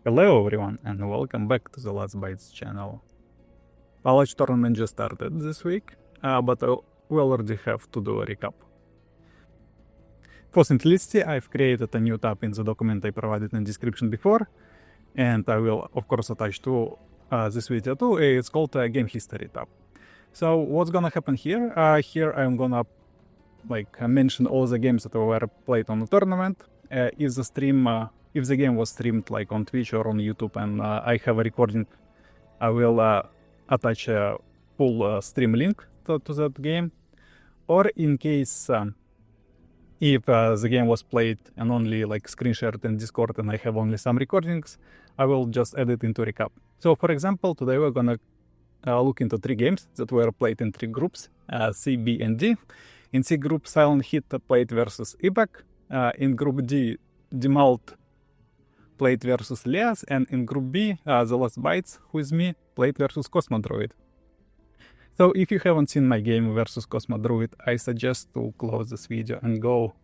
Hello everyone and welcome back to the TheLastBites channel. Palach Tournament just started this week, but we already have to do a recap. For simplicity, I've created a new tab in the document I provided in the description before, and I will of course attach to this video too. It's called a Game History tab. So what's gonna happen here? Here I'm gonna mention all the games that were played on the tournament. If the game was streamed on Twitch or on YouTube and I have a recording, I will attach a full stream link to that game. Or in case if the game was played and only screen shared in Discord and I have only some recordings, I will just add it into recap. So for example, today we're gonna look into 3 games that were played in 3 groups, C, B, and D. In C group, SilentHIT played versus Ыбak. In group D, Demald played versus Lyas, and in group B, TheLastBites, who is me, played versus Kosmodruid. So if you haven't seen my game versus Kosmodruid, I suggest to close this video and go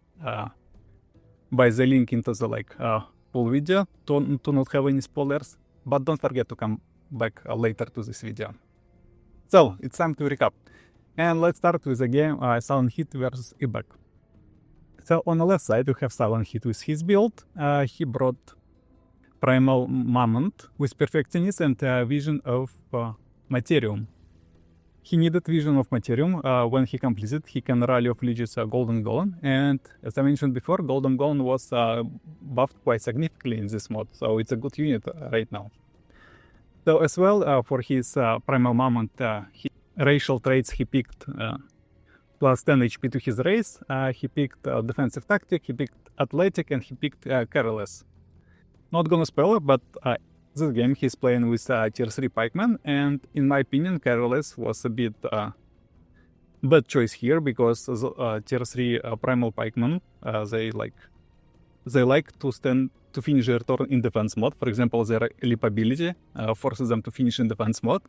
by the link into the full video to not have any spoilers, but don't forget to come back later to this video. So it's time to recap, and let's start with the game SilentHIT versus Ыбak. So on the left side we have SilentHIT with his build. He brought Primal Mammoth with Perfectionist and Vision of Materium. He needed Vision of Materium. When he completed, he can rally off Legion's Golden Golem, and as I mentioned before, Golden Golem was buffed quite significantly in this mod, so it's a good unit right now. So as well, for his Primal Mammoth, racial traits he picked plus 10 HP to his race, he picked Defensive Tactic, he picked Athletic, and he picked Careless. Not gonna spoil it, but this game he's playing with tier 3 pikeman, and in my opinion Careless was a bit bad choice here, because tier 3 primal pikemen, they like to stand to finish their turn in defense mode. For example, their leap ability forces them to finish in defense mode,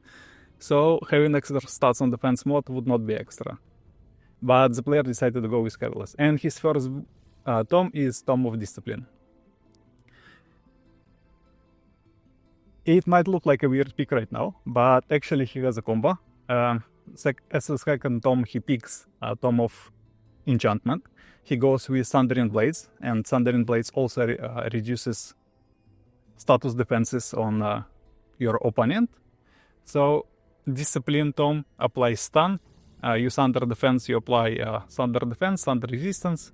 so having extra stats on defense mode would not be extra. But the player decided to go with Careless, and his first tome is Tome of Discipline. It might look like a weird pick right now, but actually he has a combo. As a second tome, he picks a Tome of Enchantment. He goes with Thundering Blades, and Thundering Blades also reduces status defenses on your opponent. So Discipline Tome applies stun. You Thunder Defense, you apply Thunder Defense, Thunder Resistance.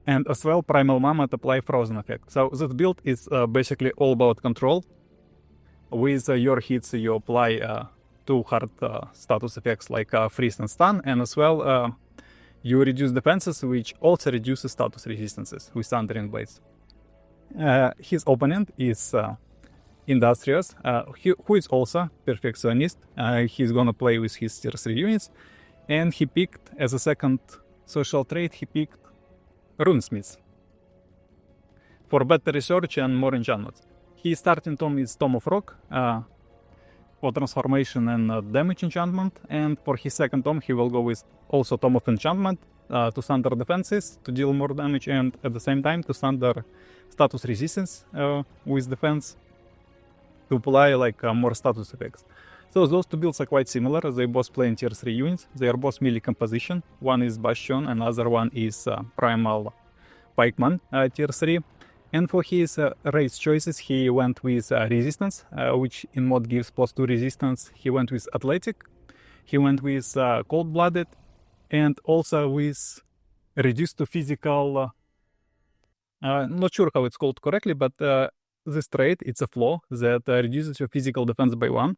And as well, Primal Mammoth apply Frozen Effect. So that build is basically all about control. With your hits, you apply 2 hard status effects like Freeze and Stun, and as well, you reduce defenses, which also reduces status resistances with Thundering Blades. His opponent is Industrious, who is also Perfectionist. He's gonna play with his tier 3 units, and he picked, as a second social trait, he picked Runesmiths for better research and more enchantments. His starting tome is Tome of Rock for transformation and damage enchantment, and for his second tome he will go with also Tome of Enchantment to thunder defenses to deal more damage, and at the same time to thunder status resistance with defense to apply more status effects. So those 2 builds are quite similar. They both play in tier 3 units. They are both melee composition. One is Bastion, and another one is Primal Pikeman tier 3. And for his race choices, he went with Resistance, which in mod gives +2 resistance. He went with Athletic. He went with Cold-Blooded, and also with Reduced to Physical. Not sure how it's called correctly, but this trait, it's a flaw that reduces your physical defense by 1.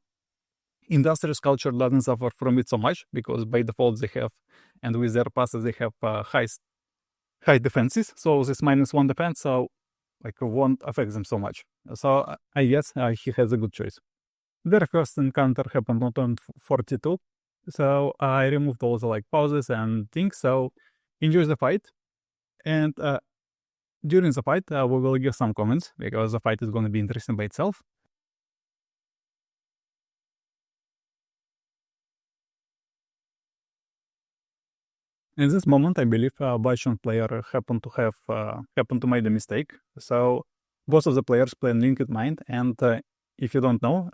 Industrious Culture doesn't suffer from it so much, because by default they have, and with their passes they have high defenses, so this -1 defense, so won't affect them so much. So I guess he has a good choice. Their first encounter happened on turn 42, so I removed all the pauses and things, so enjoy the fight. And during the fight we will give some comments, because the fight is going to be interesting by itself. In this moment, I believe Bastion player happened to make a mistake. So both of the players play in linked mind, and if you don't know,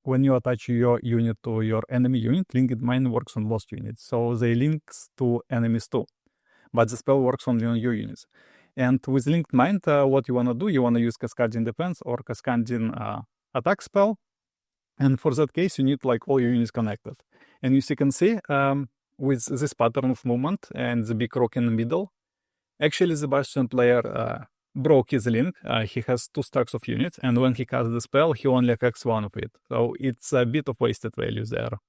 when you attach your unit to your enemy unit, linked mind works on both units, so they links to enemies too, but the spell works only on your units. And with linked mind, what you want to do, you want to use cascading defense or cascading attack spell, and for that case, you need like all your units connected. And as you can see, with this pattern of movement and the big rock in the middle, actually the Bastion player broke his link. He has 2 stacks of units, and when he casts the spell, he only affects one of it. So it's a bit of wasted value there.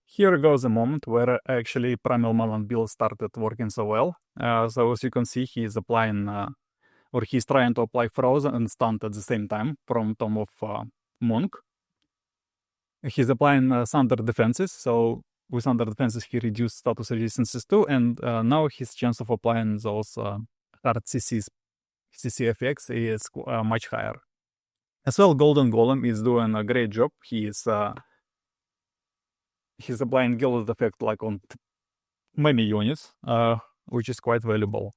Here goes a moment where actually Primal Malan build started working so well. So as you can see, he is applying, or he's trying to apply Frozen and Stunt at the same time from Tome of Monk. He's applying Thunder defenses, so with Thunder defenses he reduced status resistances too, and now his chance of applying those hard CC effects is much higher. As well, Golden Golem is doing a great job. He's applying Gilded effect like on many units, which is quite valuable.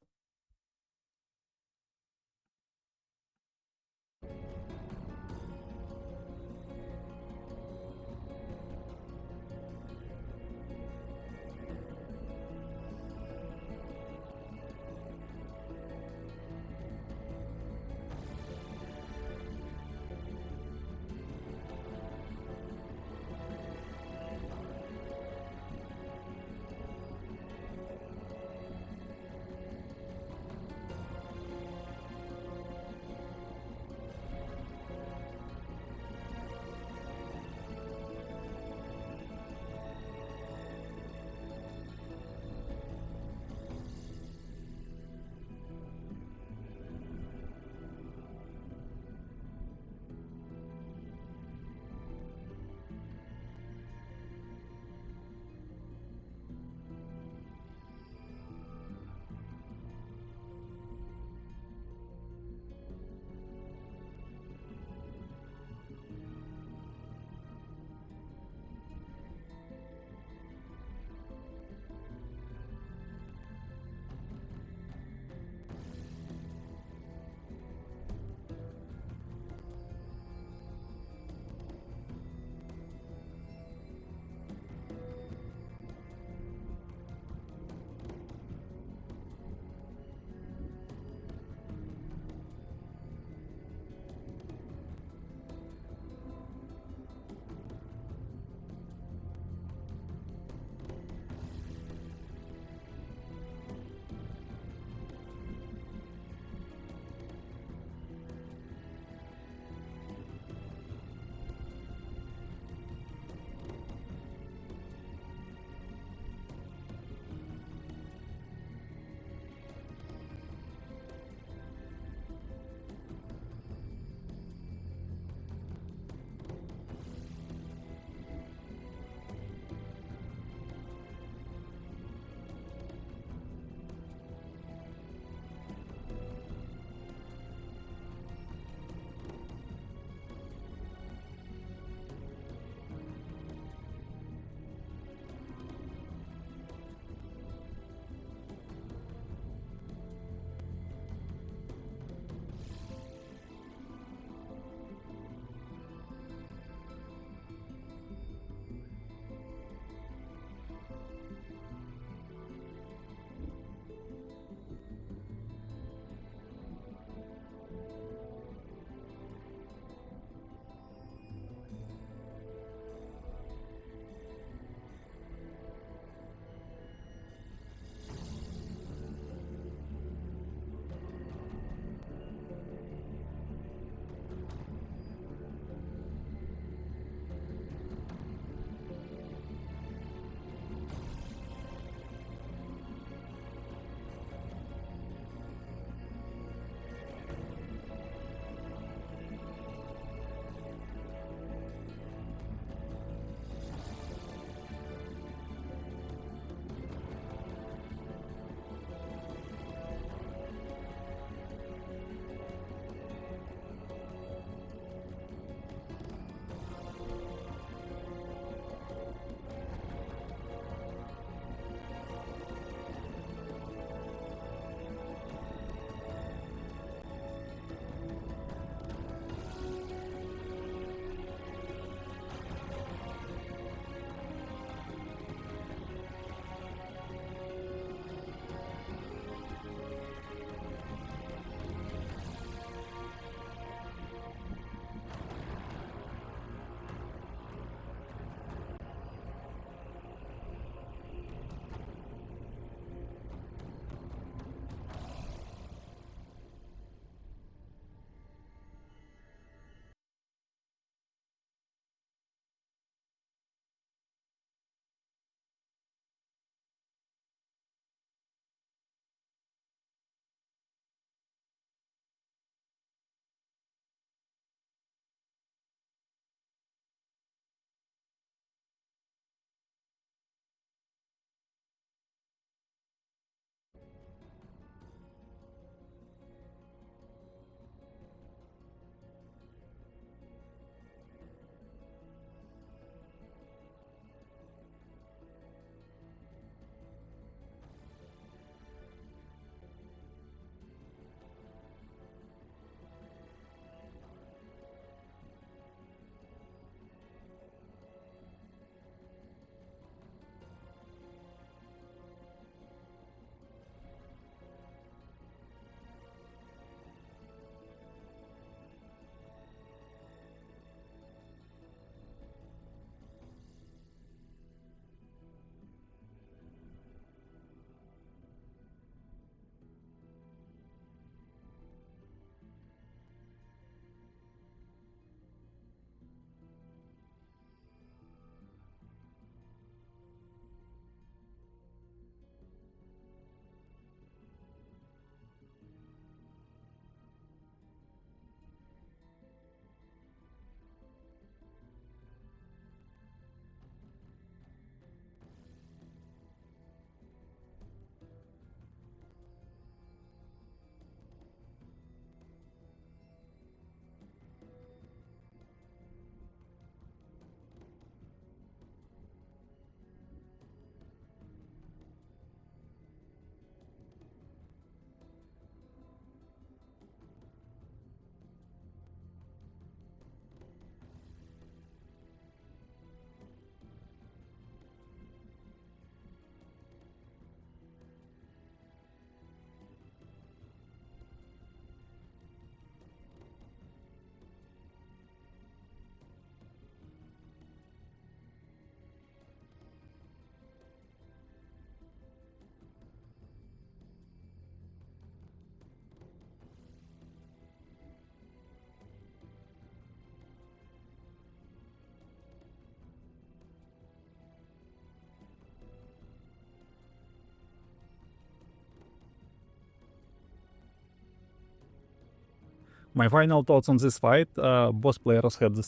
My final thoughts on this fight, both players had the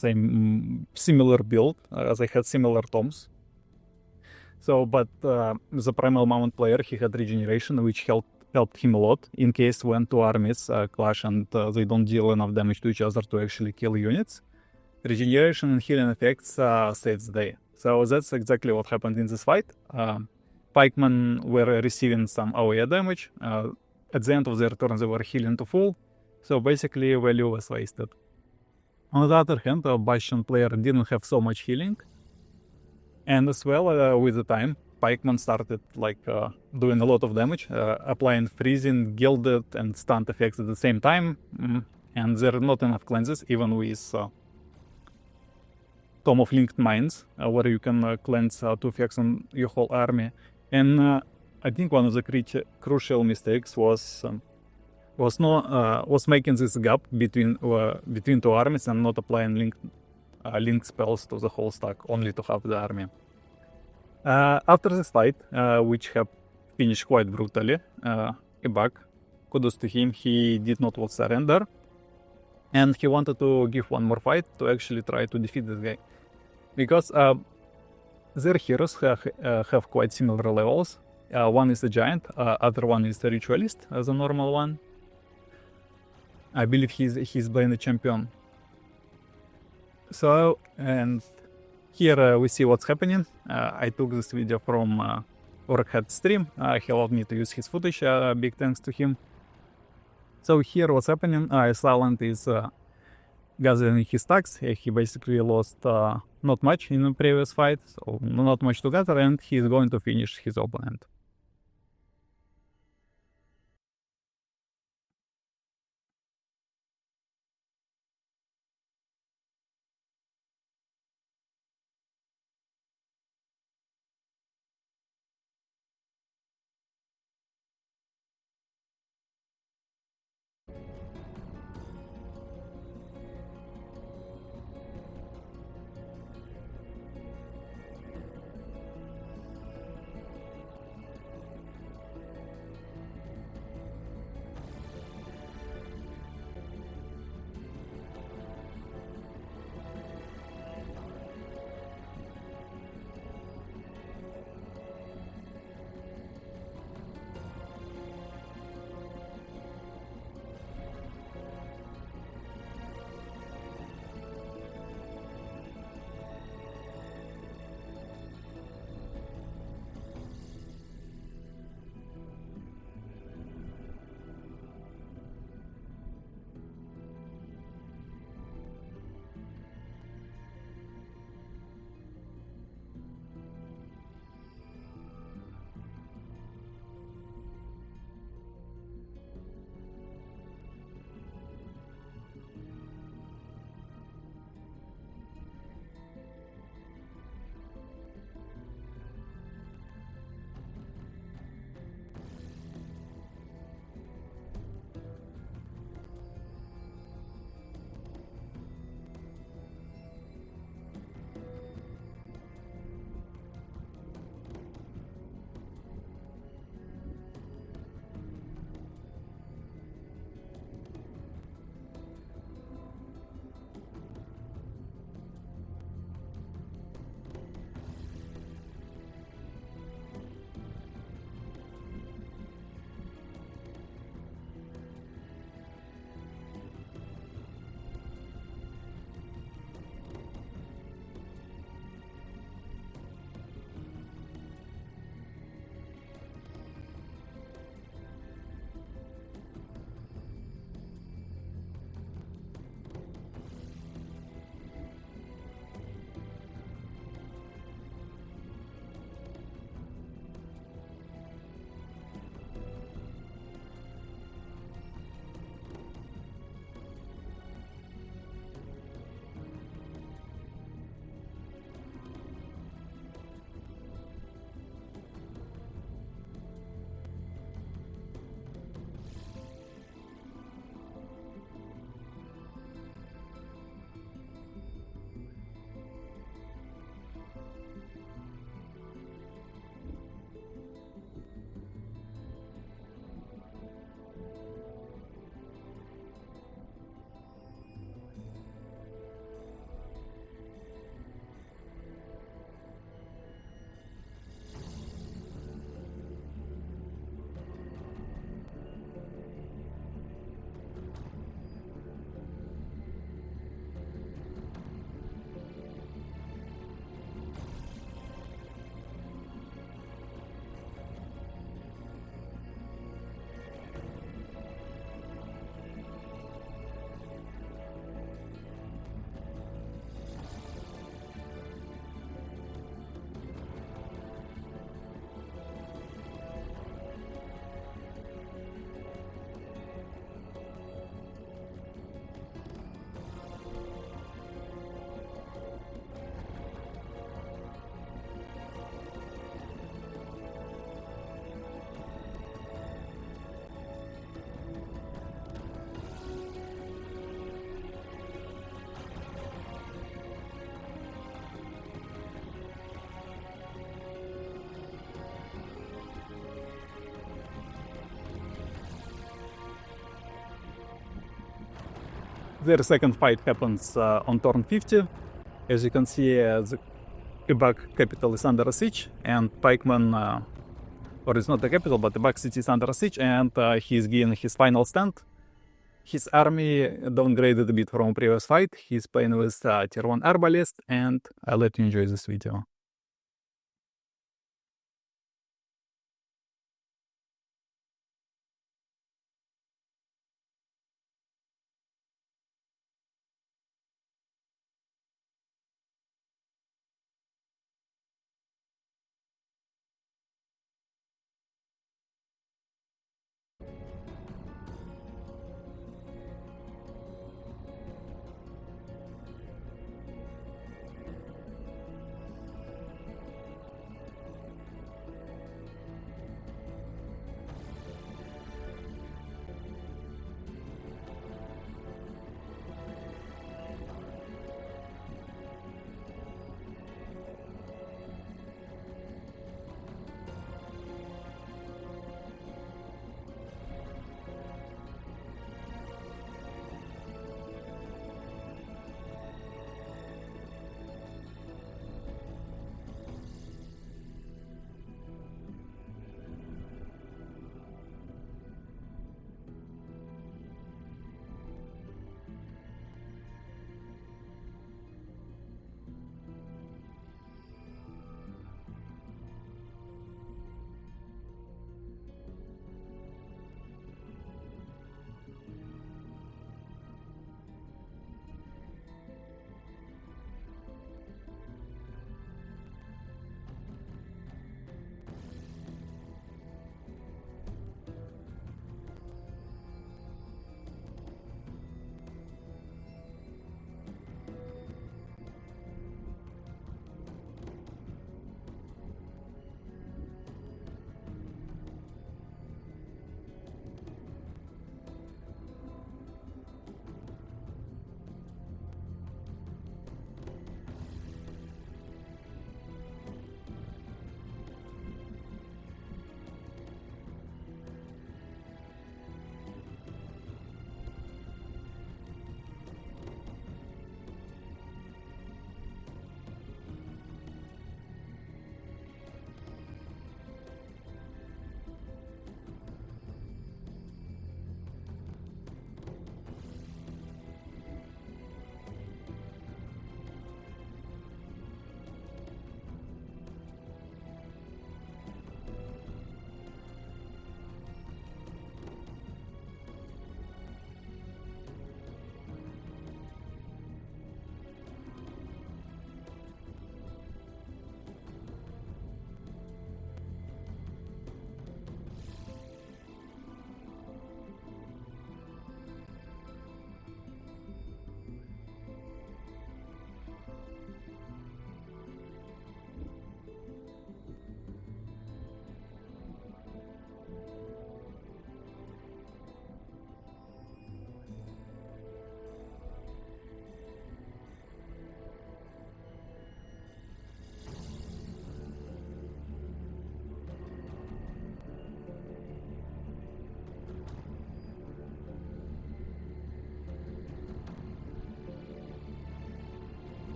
similar build, they had similar tomes. So, but the Primal Mount player, he had regeneration, which helped him a lot in case when two armies clash and they don't deal enough damage to each other to actually kill units. Regeneration and healing effects saves the day. So that's exactly what happened in this fight. Pikemen were receiving some AoE damage. At the end of their turn, they were healing to full. So basically, value was wasted. On the other hand, Bastion player didn't have so much healing. And as well, with the time, Pikemen started doing a lot of damage, applying freezing, gilded, and stunned effects at the same time. And there are not enough cleanses, even with Tome of Linked Minds, where you can cleanse 2 effects on your whole army. And I think one of the crucial mistakes was making this gap between two armies and not applying link spells to the whole stack, only to half the army. After this fight, which have finished quite brutally, Ыбak, kudos to him, he did not want to surrender, and he wanted to give one more fight to actually try to defeat this guy, because their heroes have quite similar levels. One is a giant, other one is a ritualist, as a normal one. I believe he's playing the champion. So, and here we see what's happening. I took this video from Orkhead's stream. He allowed me to use his footage, big thanks to him. So here what's happening, Silent is gathering his stacks. He basically lost not much in the previous fight, so not much to gather, and he's going to finish his opponent. their second fight happens on turn 50. As you can see, the Ыбak capital is under siege, and pikeman, or it's not the capital, but Ыбak city is under siege, and he's getting his final stand. His army downgraded a bit from previous fight. He's playing with tier 1 arbalist, and I'll let you enjoy this video.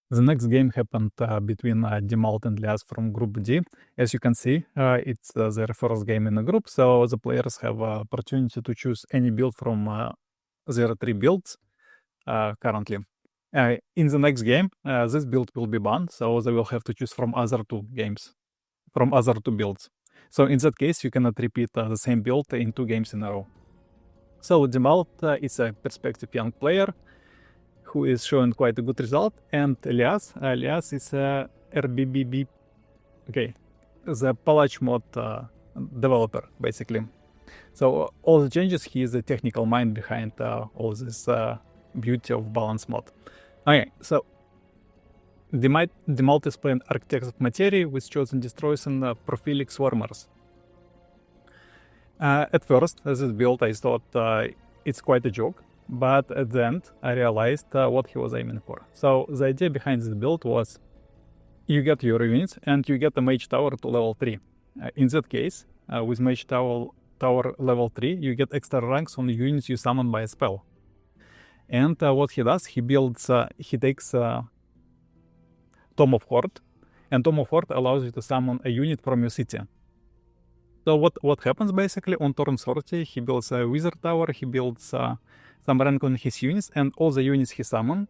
The next game happened between Demald and Lyas from Group D. As you can see, it's their first game in the group, so the players have opportunity to choose any build from their 3 builds currently. In the next game, this build will be banned, so they will have to choose from other 2 builds. So in that case, you cannot repeat the same build in 2 games in a row. So Demald is a perspective young player who is showing quite a good result, and Lyas is a the Palach mod developer, basically. So all the changes, he is the technical mind behind all this beauty of balance mod. Okay, so Demald is playing Architects of Materia with chosen destroyers and Prophilic Swarmers. At first, as this build, I thought it's quite a joke, but at the end, I realized what he was aiming for. So the idea behind this build was you get your units and you get a Mage Tower to level 3. In that case, with Mage Tower level 3, you get extra ranks on the units you summon by a spell. And what he does, he takes Tome of Horde, and Tome of Horde allows you to summon a unit from your city. So what happens basically on turn 30, he builds a Wizard Tower, he builds some rank on his units, and all the units he summons,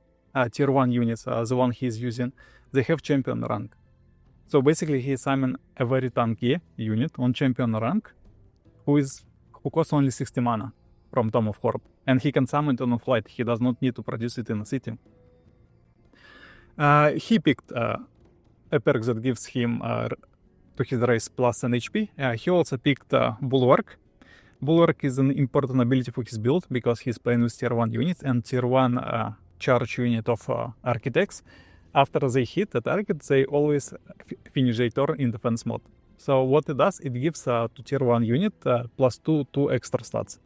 tier 1 units, the one he's using, they have champion rank. So basically he summons a very tanky unit on champion rank who costs only 60 mana from Tome of Horde, and he can summon it on flight. He does not need to produce it in a city. He picked a perk that gives him to his race plus an HP. He also picked Bulwark. Bulwark is an important ability for his build because he's playing with tier 1 units and tier 1 charge unit of architects. After they hit the target, they always finish their turn in defense mode. So what it does, it gives to tier 1 unit plus 2 extra stats.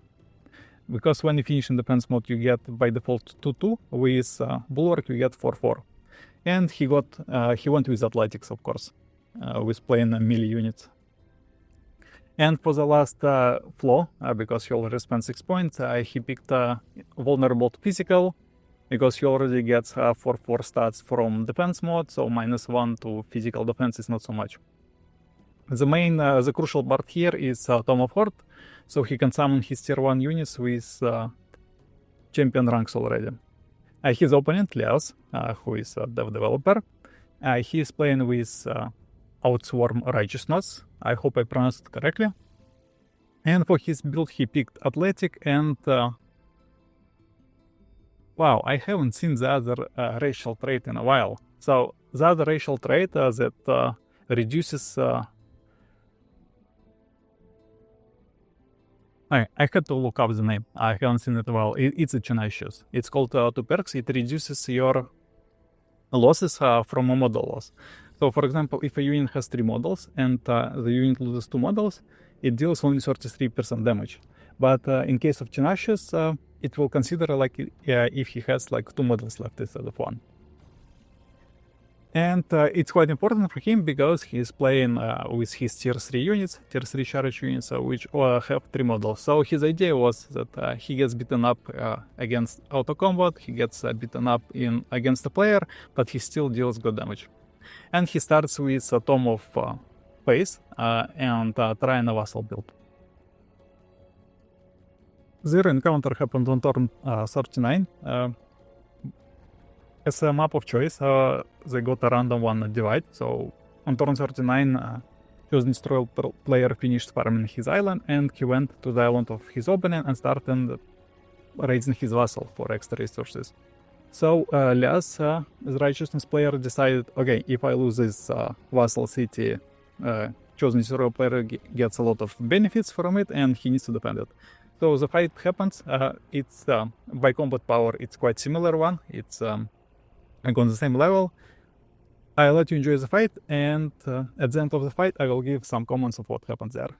Because when you finish in defense mode, you get by default 2/2. With Bulwark, you get 4/4. And he went with Athletics, of course, with playing melee units. And for the last flaw, because he already spent 6 points, he picked Vulnerable to Physical, because he already gets 4/4 stats from defense mode, so -1 to physical defense is not so much. The crucial part here is Tome of Horde, so he can summon his tier 1 units with champion ranks already. His opponent, Lyas, who is a dev developer, he is playing with Outswarm Righteousness. I hope I pronounced it correctly. And for his build, he picked Athletic and... wow, I haven't seen the other racial trait in a while. So the other racial trait that reduces... I had to look up the name. I haven't seen it well. It's a tenacious. It's called 2 perks. It reduces your losses from a model loss. So, for example, if a unit has 3 models and the unit loses 2 models, it deals only 33% damage. But in case of tenacious, it will consider like if he has like 2 models left instead of 1. And it's quite important for him because he's playing with his tier 3 units, tier 3 charge units, which have 3 models. So his idea was that he gets beaten up against auto combat, he gets beaten up against a player, but he still deals good damage. And he starts with a Tome of Face and trying a Vassal build. Their encounter happened on turn 39. As a map of choice, they got a random one divide. So on turn 39, chosen destroyer player finished farming his island, and he went to the island of his opponent and started raising his vassal for extra resources. So Lyas, the righteousness player, decided, okay, if I lose this vassal city, chosen destroyer player gets a lot of benefits from it, and he needs to defend it. So the fight happens. It's by combat power, it's quite similar one. It's on the same level. I'll let you enjoy the fight, and at the end of the fight, I will give some comments of what happened there.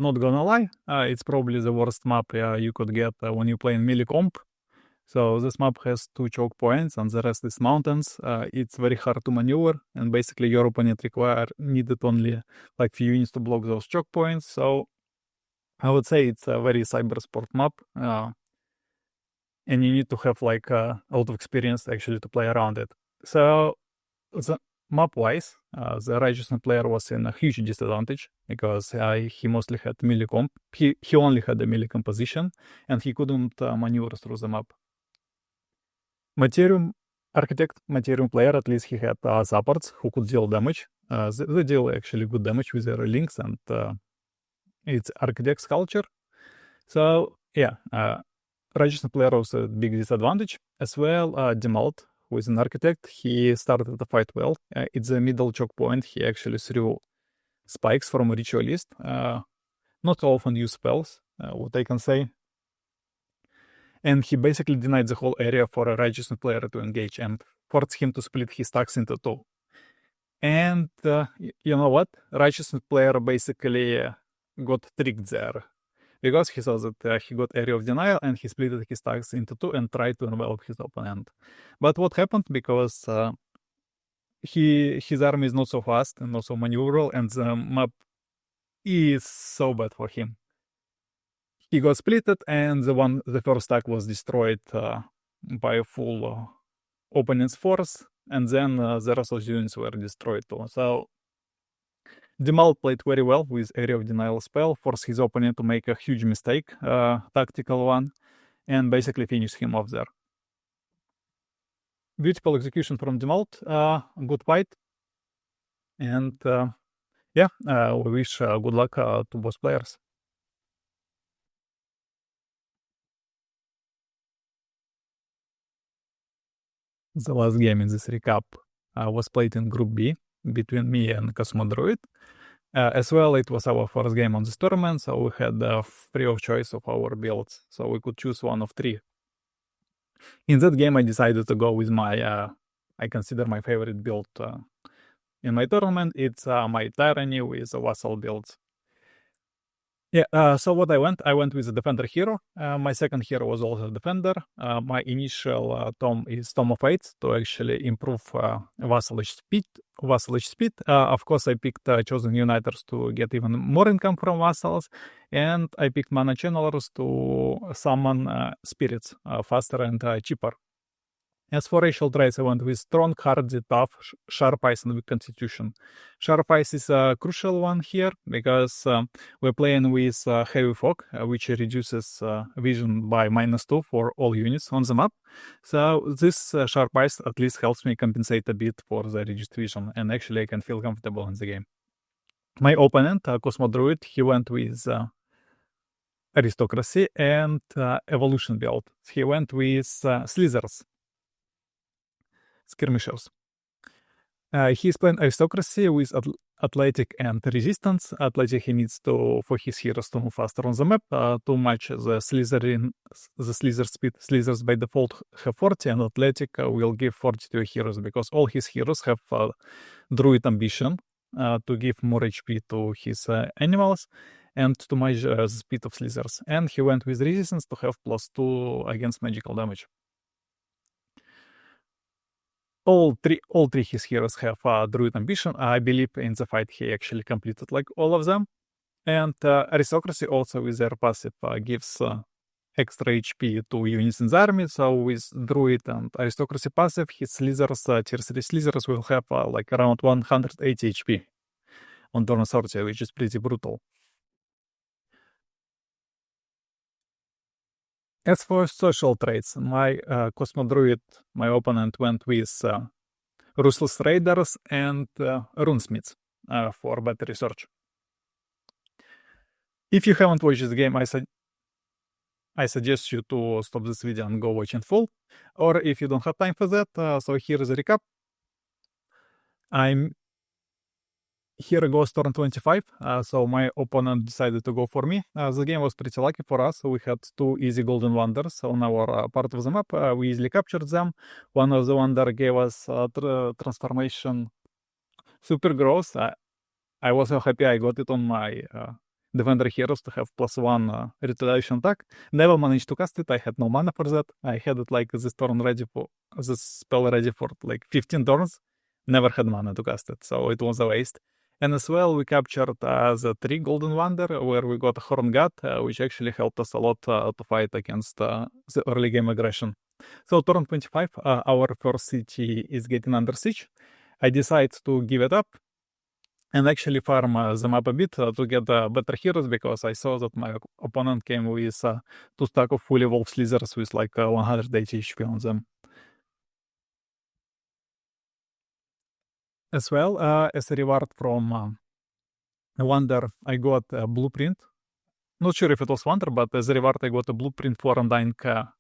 not gonna lie, it's probably the worst map you could get when you play in melee comp. So this map has 2 choke points and the rest is mountains. It's very hard to maneuver, and basically your opponent needed only like few units to block those choke points. So I would say it's a very cyber sport map, and you need to have like a lot of experience actually to play around it. So the map-wise, the Righteousness player was in a huge disadvantage because he mostly had melee comp. He only had the melee composition, and he couldn't maneuver through the map. Materium player, at least he had supports who could deal damage. They deal actually good damage with their links, and it's Architect's culture. So yeah, Righteousness player was a big disadvantage. As well, Demald, who is an architect, he started the fight well. It's a middle choke point. He actually threw spikes from a ritualist. Not often use spells, what I can say. And he basically denied the whole area for a Righteousness player to engage and forced him to split his stacks into 2. And you know what? Righteousness player basically got tricked there. Because he saw that he got area of denial and he split his stacks into 2 and tried to envelop his opponent. But what happened? Because his army is not so fast and not so maneuverable, and the map is so bad for him. He got splitted, and the first stack was destroyed by a full opponent's force, and then the rest of the units were destroyed too. So Demald played very well with Area of Denial spell, forced his opponent to make a huge mistake, tactical one, and basically finished him off there. Beautiful execution from Demald, good fight, and yeah, we wish good luck to both players. The last game in this recap was played in Group B between me and Kosmodruid. As well, it was our first game on this tournament, so we had free of choice of our builds, so we could choose one of 3. In that game, I decided to go with my, I consider my favorite build in my tournament. It's my Tyranny with the Vassal builds. Yeah, so what I went with the Defender hero. My second hero was also Defender. My initial Tom is Tom of Fates to actually improve vassalage speed. Of course, I picked Chosen Uniters to get even more income from vassals, and I picked Mana Channelers to summon spirits faster and cheaper. As for racial traits, I went with Strong, Hardy, Tough, Sharp Eyes, and Weak Constitution. Sharp Eyes is a crucial one here because we're playing with Heavy Fog, which reduces vision by -2 for all units on the map. So this Sharp Eyes at least helps me compensate a bit for the reduced vision, and actually I can feel comfortable in the game. My opponent, Kosmodruid, he went with Aristocracy and Evolution build. He went with Slithers. Skirmishers. He's playing Aristocracy with Athletic and Resistance. Athletic, he needs for his heroes to move faster on the map, to match the Slither speed. Slithers by default have 40, and Athletic will give 40 to heroes because all his heroes have Druid Ambition to give more HP to his animals and to match the speed of Slithers. And he went with Resistance to have +2 against magical damage. All three his heroes have Druid Ambition. I believe in the fight he actually completed like all of them. And Aristocracy also with their passive gives extra HP to units in the army. So with Druid and Aristocracy passive, his Slithers, tier 3 Slithers will have like around 180 HP on turn 30, which is pretty brutal. As for social traits, my Kosmodruid, my opponent, went with Ruthless Raiders and Runesmiths for better research. If you haven't watched this game, I suggest you to stop this video and go watch in full. Or if you don't have time for that, so here is a recap. Here goes turn 25, so my opponent decided to go for me. The game was pretty lucky for us. We had 2 easy golden wonders on our part of the map. We easily captured them. One of the wonder gave us transformation super growth. I was so happy I got it on my defender heroes to have +1 retaliation attack. Never managed to cast it. I had no mana for that. I had it like this spell ready for like 15 turns. Never had mana to cast it, so it was a waste. And as well, we captured the 3 Golden Wonder, where we got a Horn God, which actually helped us a lot to fight against the early game aggression. So turn 25, our first city is getting under siege. I decide to give it up and actually farm them up a bit to get better heroes, because I saw that my opponent came with 2 stack of fully evolved Slithers with like 180 HP on them. As well, as a reward from Wonder, I got a blueprint. Not sure if it was Wonder, but as a reward, I got a blueprint for Undying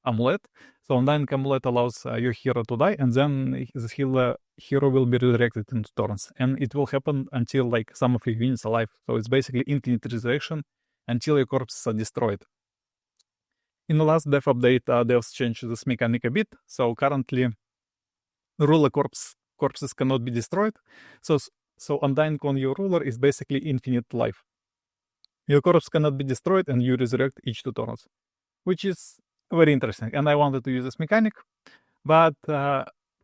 Amulet. So Undying Amulet allows your hero to die, and then the hero will be resurrected in 2 turns. And it will happen until like some of your units alive. So it's basically infinite resurrection until your corpses are destroyed. In the last dev update, devs changed this mechanic a bit. So currently, ruler corpses cannot be destroyed. So Undying on your ruler is basically infinite life. Your corpse cannot be destroyed, and you resurrect each 2 turns, which is very interesting. And I wanted to use this mechanic, but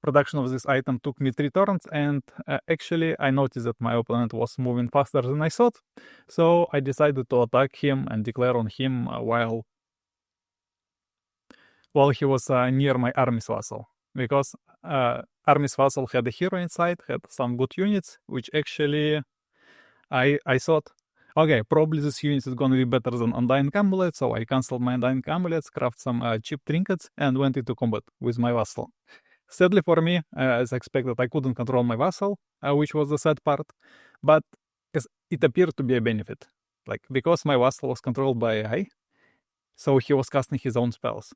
production of this item took me 3 turns, and actually I noticed that my opponent was moving faster than I thought. So I decided to attack him and declare on him while he was near my Army's Vassal, because Army's Vassal had a hero inside, had some good units, which actually I thought, okay, probably this unit is gonna be better than Undying Amulet, so I canceled my Undying Amulets, craft some cheap trinkets, and went into combat with my Vassal. Sadly for me, as expected, I couldn't control my Vassal, which was the sad part, but it appeared to be a benefit. Like, because my Vassal was controlled by AI, so he was casting his own spells.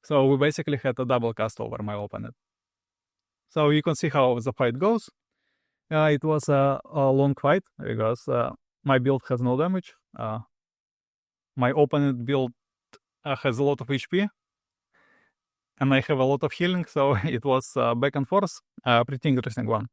So we basically had a double cast over my opponent. So you can see how the fight goes. It was a long fight, because my build has no damage. My opponent build has a lot of HP, and I have a lot of healing, so it was back and forth. Pretty interesting one.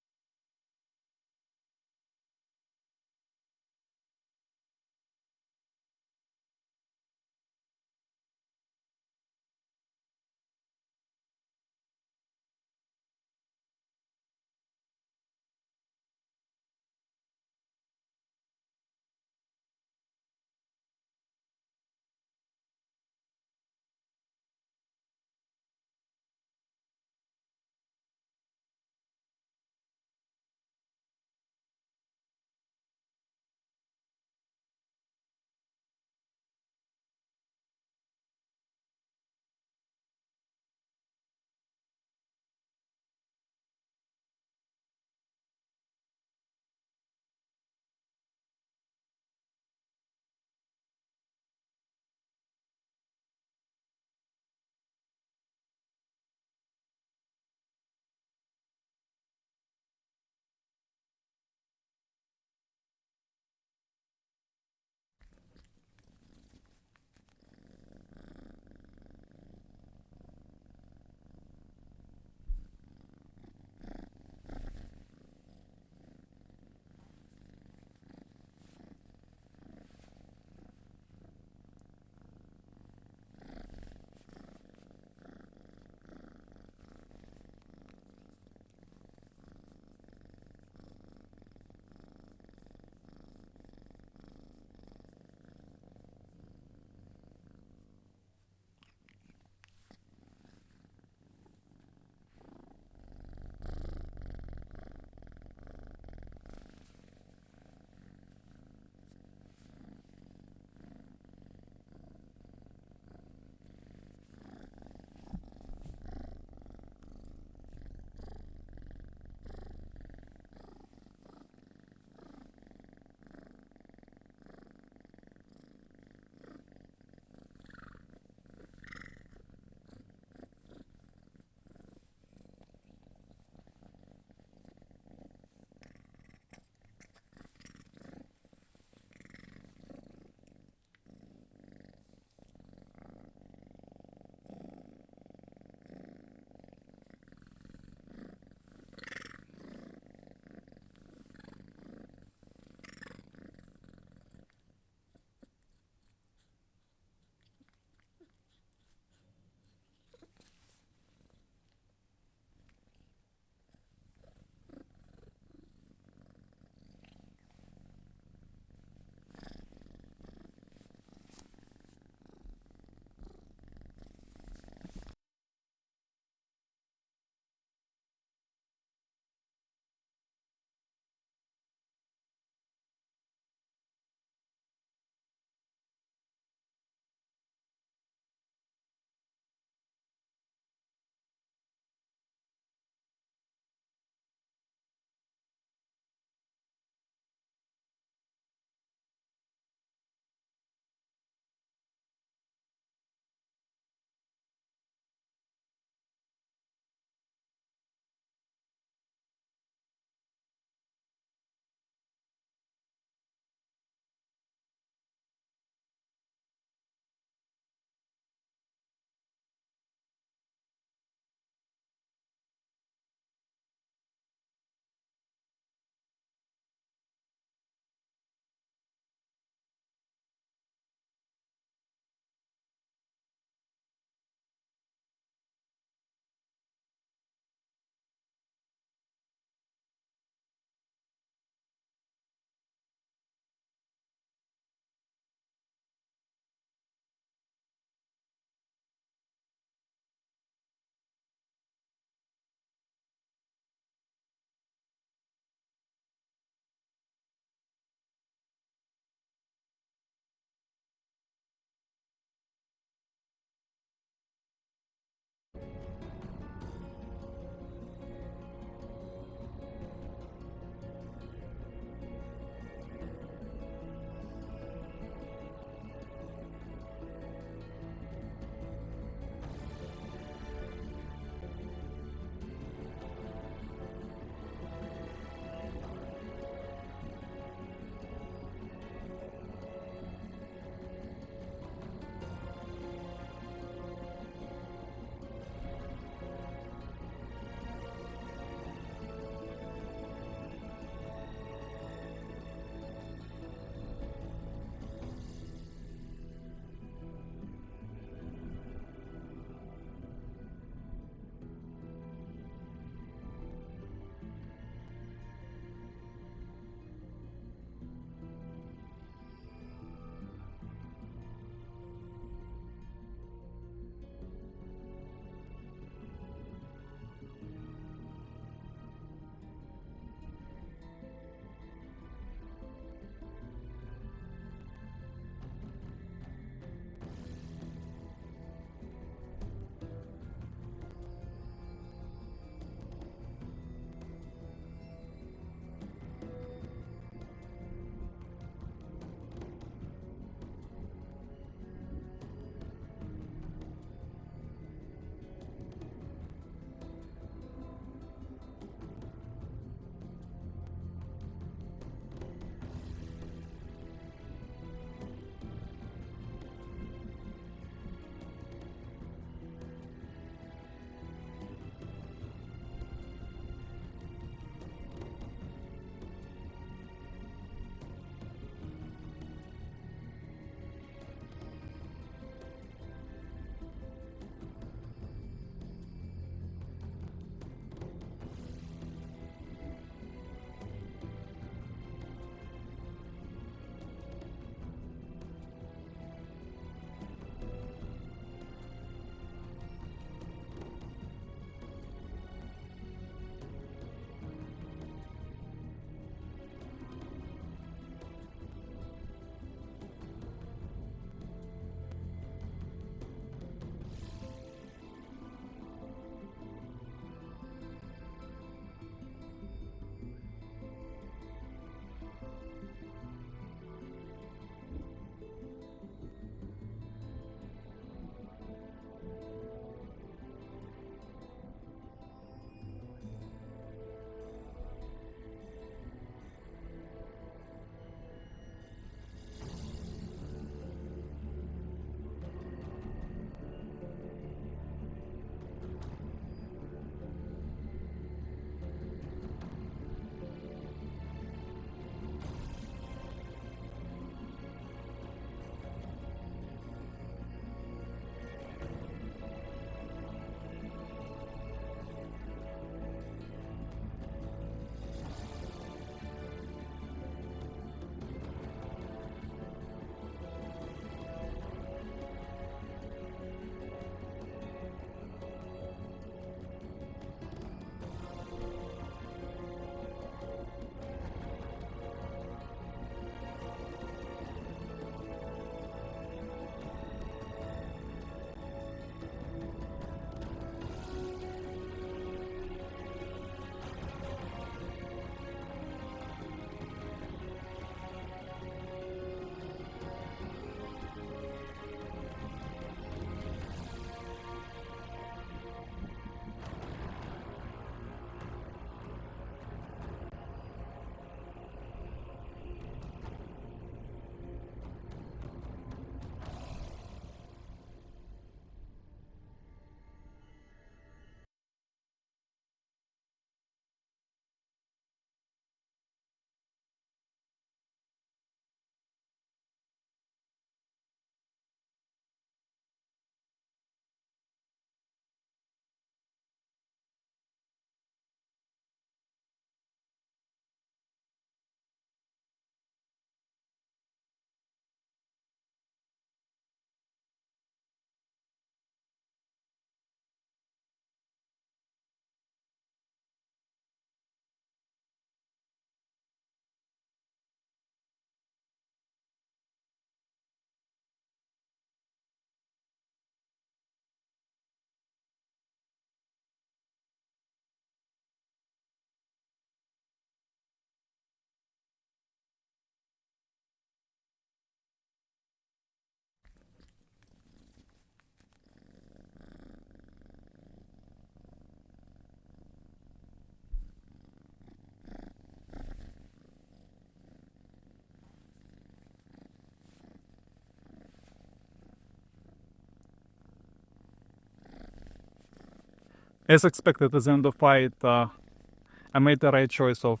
As expected, at the end of fight, I made the right choice of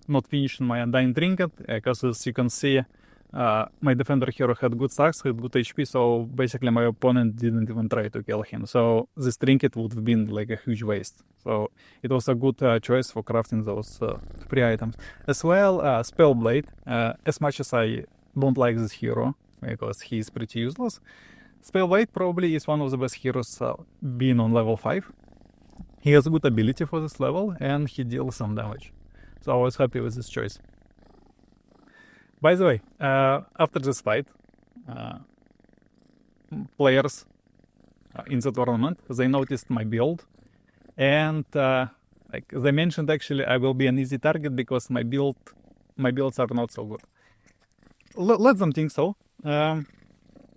not finishing my Undying Trinket, because as you can see, my defender hero had good stacks, had good HP, so basically my opponent didn't even try to kill him. So this trinket would have been like a huge waste. So it was a good choice for crafting those free items. As well, Spellblade, as much as I don't like this hero, because he is pretty useless, Spellblade probably is one of the best heroes being on level 5. He has good ability for this level, and he deals some damage. So I was happy with this choice. By the way, after this fight, players in the tournament, they noticed my build, and like they mentioned, actually I will be an easy target because my builds are not so good. Let them think so.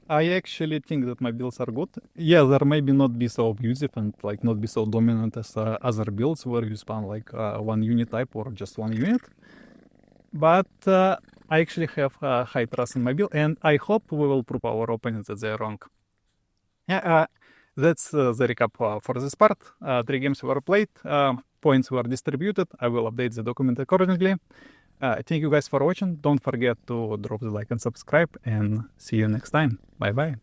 I actually think that my builds are good. Yeah, there maybe not be so abusive and like not be so dominant as other builds where you spawn like one unit type or just one unit. But I actually have high trust in my build, and I hope we will prove our opponents that they're wrong. Yeah, that's the recap for this part. 3 games were played, points were distributed. I will update the document accordingly. Thank you guys for watching. Don't forget to drop the like and subscribe, and see you next time. Bye bye.